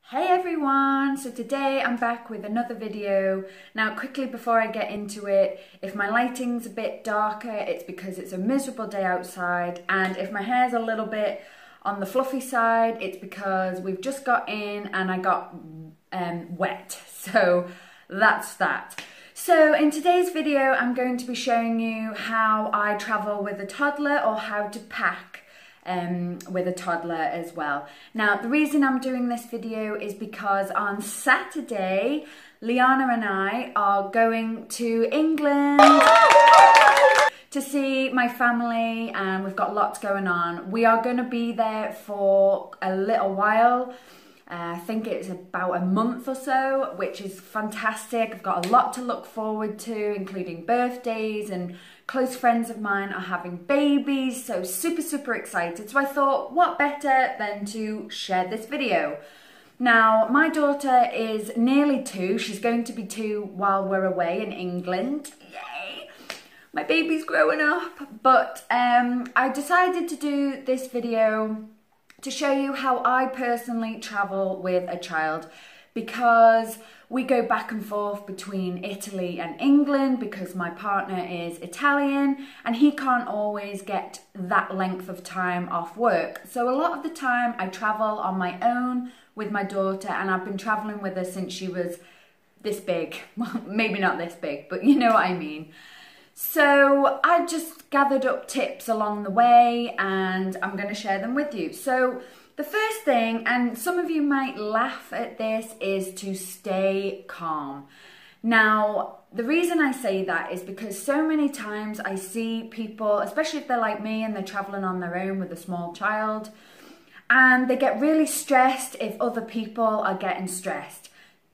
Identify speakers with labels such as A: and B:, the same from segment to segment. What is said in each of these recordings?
A: Hey everyone! So today I'm back with another video. Now quickly before I get into it, if my lighting's a bit darker, it's because it's a miserable day outside, and if my hair's a little bit on the fluffy side, it's because we've just got in and I got wet. So that's that. So in today's video, I'm going to be showing you how I travel with a toddler, or how to pack with a toddler as well. Now, the reason I'm doing this video is because on Saturday, Liana and I are going to England to see my family, and we've got lots going on. We are going to be there for a little while. I think it's about a month or so, which is fantastic. I've got a lot to look forward to, including birthdays, and close friends of mine are having babies, so super excited. So I thought, what better than to share this video. Now, my daughter is nearly 2. She's going to be 2 while we're away in England. Yay! My baby's growing up. But I decided to do this video to show you how I personally travel with a child, because we go back and forth between Italy and England because my partner is Italian and he can't always get that length of time off work. So a lot of the time I travel on my own with my daughter, and I've been traveling with her since she was this big. Well, maybe not this big, but you know what I mean. So I just gathered up tips along the way and I'm going to share them with you. So the first thing, and some of you might laugh at this, is to stay calm. Now, the reason I say that is because so many times I see people, especially if they're like me and they're traveling on their own with a small child, and they get really stressed if other people are getting stressed.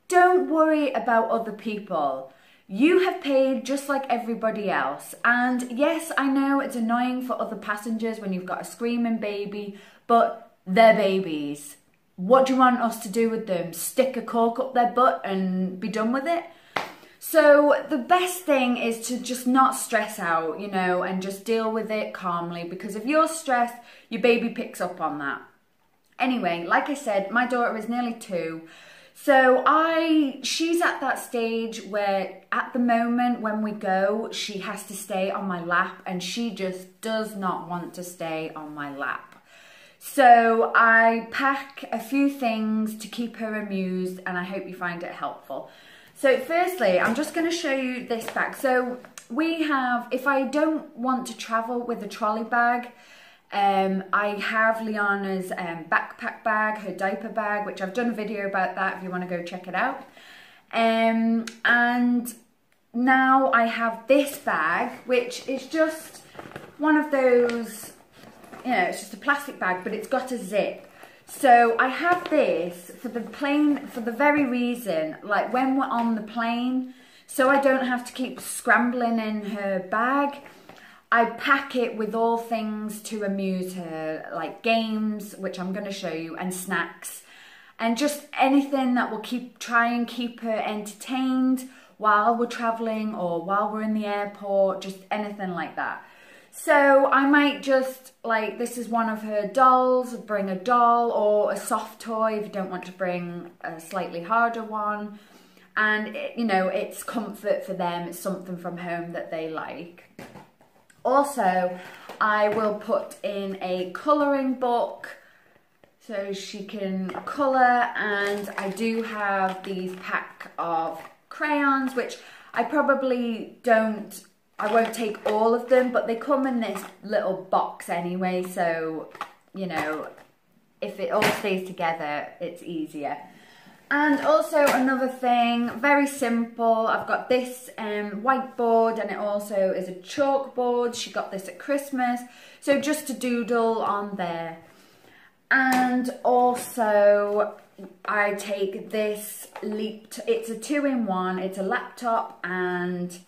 A: Don't worry about other people. You have paid just like everybody else. And yes, I know it's annoying for other passengers when you've got a screaming baby, but they're babies. What do you want us to do with them? Stick a cork up their butt and be done with it? So the best thing is to just not stress out, you know, and just deal with it calmly, because if you're stressed, your baby picks up on that. Anyway, like I said, my daughter is nearly 2. So she's at that stage where at the moment when we go, she has to stay on my lap, and she just does not want to stay on my lap. So I pack a few things to keep her amused, and I hope you find it helpful. So firstly, I'm just going to show you this bag. So we have, if I don't want to travel with a trolley bag, I have Liana's backpack bag, her diaper bag, which I've done a video about that if you want to go check it out. And now I have this bag, which is just one of those, you know, it's just a plastic bag, but it's got a zip. So I have this for the very reason, like when we're on the plane, so I don't have to keep scrambling in her bag. I pack it with all things to amuse her, like games, which I'm going to show you, and snacks, and just anything that will try and keep her entertained while we're traveling or while we're in the airport, just anything like that. So I might just, like, this is one of her dolls, bring a doll or a soft toy if you don't want to bring a slightly harder one. And, you know, it's comfort for them, it's something from home that they like. Also, I will put in a colouring book so she can colour, and I do have these pack of crayons, which I won't take all of them, but they come in this little box anyway, so, you know, if it all stays together, it's easier. And also another thing, very simple, I've got this whiteboard, and it also is a chalkboard. She got this at Christmas, so just to doodle on there. And also I take this it's a 2-in-1, it's a laptop and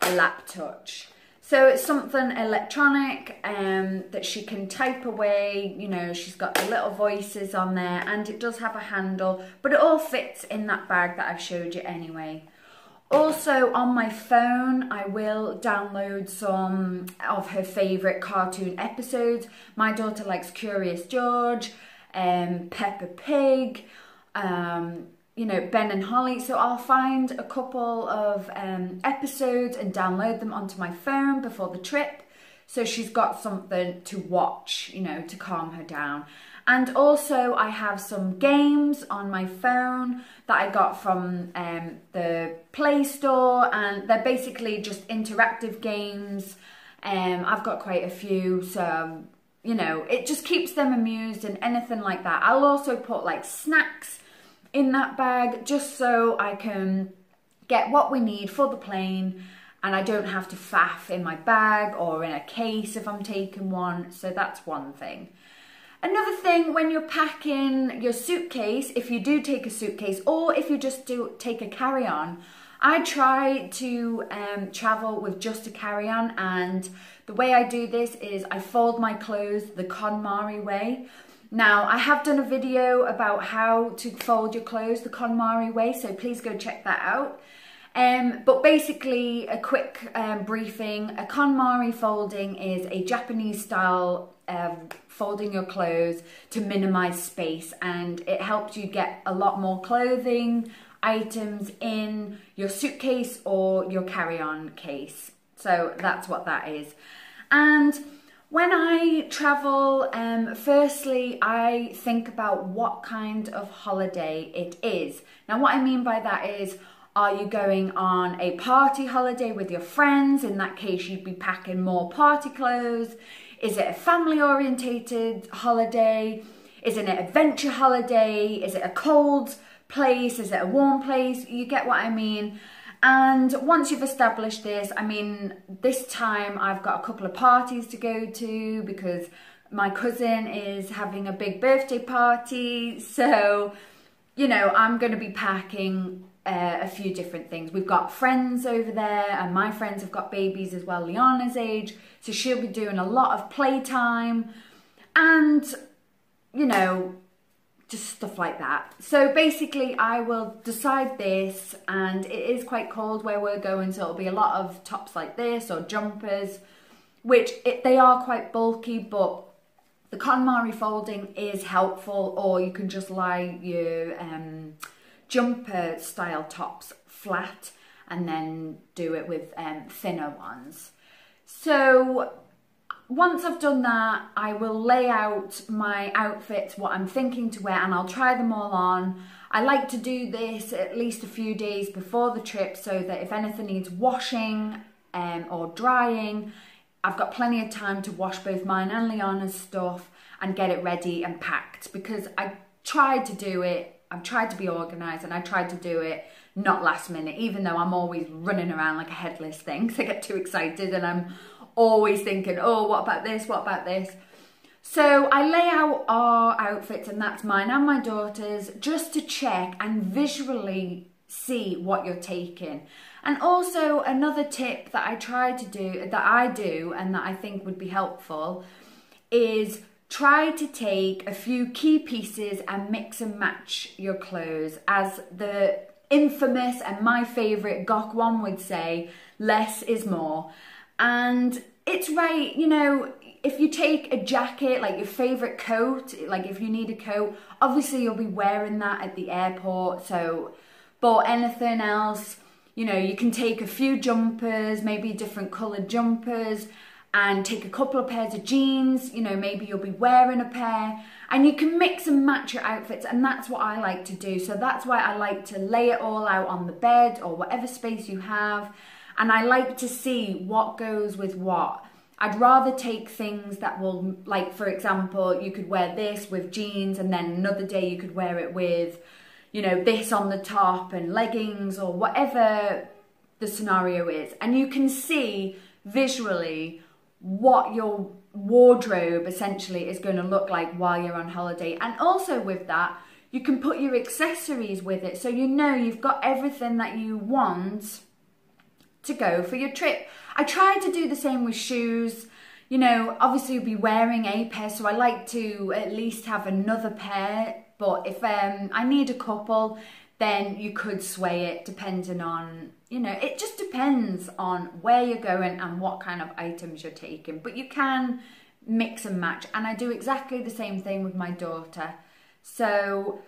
A: a lap touch. So it's something electronic that she can type away, you know, she's got the little voices on there, and it does have a handle, but it all fits in that bag that I've showed you anyway. Also on my phone, I will download some of her favourite cartoon episodes. My daughter likes Curious George, Peppa Pig, you know, Ben and Holly. So I'll find a couple of episodes and download them onto my phone before the trip. So she's got something to watch, you know, to calm her down. And also I have some games on my phone that I got from the Play Store, and they're basically just interactive games. I've got quite a few, so, you know, it just keeps them amused and anything like that. I'll also put like snacks in that bag just so I can get what we need for the plane, and I don't have to faff in my bag or in a case if I'm taking one. So that's one thing. Another thing, when you're packing your suitcase, if you do take a suitcase or if you just do take a carry-on, I try to travel with just a carry-on, and the way I do this is I fold my clothes the Conmaru way. Now, I have done a video about how to fold your clothes the Conmaru way, so please go check that out. But basically, a quick briefing, a Conmaru folding is a Japanese style folding your clothes to minimize space, and it helps you get a lot more clothing items in your suitcase or your carry-on case. So that's what that is. And when I travel, firstly, I think about what kind of holiday it is. Now, what I mean by that is, are you going on a party holiday with your friends? In that case, you'd be packing more party clothes. Is it a family-orientated holiday? Is it an adventure holiday? Is it a cold place? Is it a warm place? You get what I mean? And once you've established this, I mean, this time I've got a couple of parties to go to because my cousin is having a big birthday party. So, you know, I'm going to be packing a few different things. We've got friends over there, and my friends have got babies as well, Liana's age, so she'll be doing a lot of playtime and, you know, just stuff like that. So basically I will decide this, and it is quite cold where we're going, so it'll be a lot of tops like this or jumpers, which they are quite bulky, but the Conmaru folding is helpful, or you can just lie your jumper style tops flat and then do it with thinner ones. So once I've done that, I will lay out my outfits, what I'm thinking to wear, and I'll try them all on. I like to do this at least a few days before the trip so that if anything needs washing or drying, I've got plenty of time to wash both mine and Liana's stuff and get it ready and packed, because I tried to do it, I've tried to be organised, and I tried to do it not last minute, even though I'm always running around like a headless thing, because I get too excited and I'm always thinking, oh, what about this, what about this? So I lay out our outfits, and that's mine and my daughter's, just to check and visually see what you're taking. And also another tip that I try to do, that I do and that I think would be helpful, is try to take a few key pieces and mix and match your clothes. As the infamous and my favourite Gok one would say, less is more. And it's right, you know, if you take a jacket, like your favourite coat, like if you need a coat, obviously you'll be wearing that at the airport, so, but anything else, you know, you can take a few jumpers, maybe different coloured jumpers, and take a couple of pairs of jeans, you know, maybe you'll be wearing a pair, and you can mix and match your outfits, and that's what I like to do. So that's why I like to lay it all out on the bed or whatever space you have, and I like to see what goes with what. I'd rather take things that will, like for example, you could wear this with jeans, and then another day you could wear it with, you know, this on the top and leggings or whatever the scenario is, and you can see visually what your wardrobe essentially is going to look like while you're on holiday. And also with that, you can put your accessories with it, so you know you've got everything that you want to go for your trip. I try to do the same with shoes. You know, obviously you'll be wearing a pair, so I like to at least have another pair, but if I need a couple, then you could sway it depending on, you know, it just depends on where you're going and what kind of items you're taking. But you can mix and match, and I do exactly the same thing with my daughter. So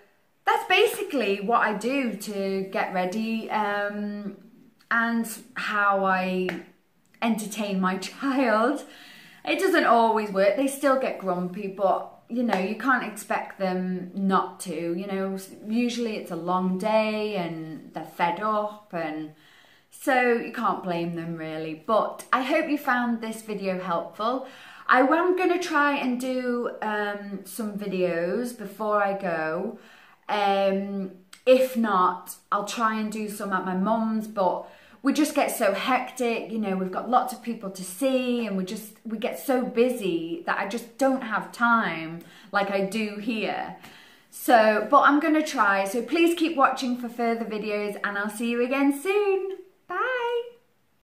A: that's basically basically what I do to get ready and how I entertain my child. It doesn't always work. They still get grumpy, but you know, you can't expect them not to. You know, usually it's a long day and they're fed up, and so you can't blame them really. But I hope you found this video helpful. I am going to try and do some videos before I go. If not, I'll try and do some at my mum's, but we just get so hectic, you know, we've got lots of people to see, and we get so busy that I just don't have time like I do here. So, but I'm going to try. So please keep watching for further videos, and I'll see you again soon. Bye.